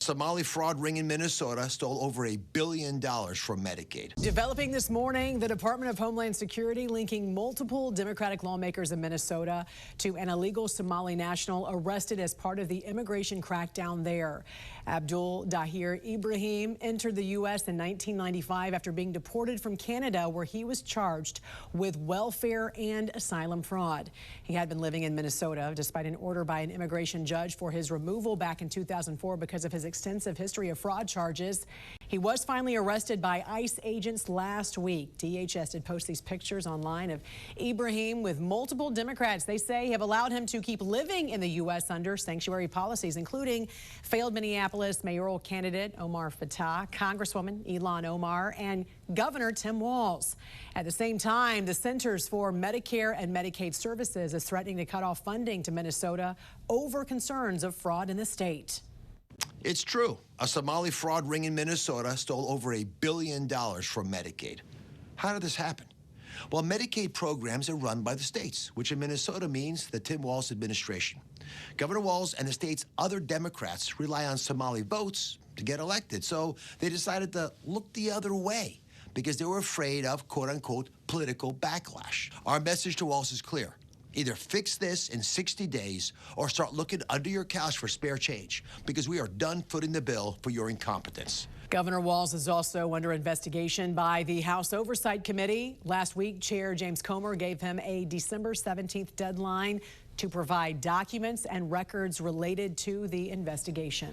Somali fraud ring in Minnesota stole over $1 billion from Medicaid. Developing this morning, the Department of Homeland Security linking multiple Democratic lawmakers in Minnesota to an illegal Somali national arrested as part of the immigration crackdown there. Abdul Dahir Ibrahim entered the U.S. in 1995 after being deported from Canada, where he was charged with welfare and asylum fraud. He had been living in Minnesota despite an order by an immigration judge for his removal back in 2004 because of his extensive history of fraud charges. He was finally arrested by ICE agents last week. DHS did post these pictures online of Ibrahim with multiple Democrats they say have allowed him to keep living in the U.S. under sanctuary policies, including failed Minneapolis mayoral candidate Omar Fattah, Congresswoman Ilhan Omar, and Governor Tim Walz. At the same time, the Centers for Medicare and Medicaid Services is threatening to cut off funding to Minnesota over concerns of fraud in the state. It's true. A Somali fraud ring in Minnesota stole over $1 billion from Medicaid. How did this happen? Well, Medicaid programs are run by the states, which in Minnesota means the Tim Walz administration. Governor Walz and the state's other Democrats rely on Somali votes to get elected, so they decided to look the other way because they were afraid of, quote-unquote, political backlash. Our message to Walz is clear. Either fix this in 60 days or start looking under your couch for spare change, because we are done footing the bill for your incompetence. Governor Walz is also under investigation by the House Oversight Committee. Last week, Chair James Comer gave him a December 17th deadline to provide documents and records related to the investigation.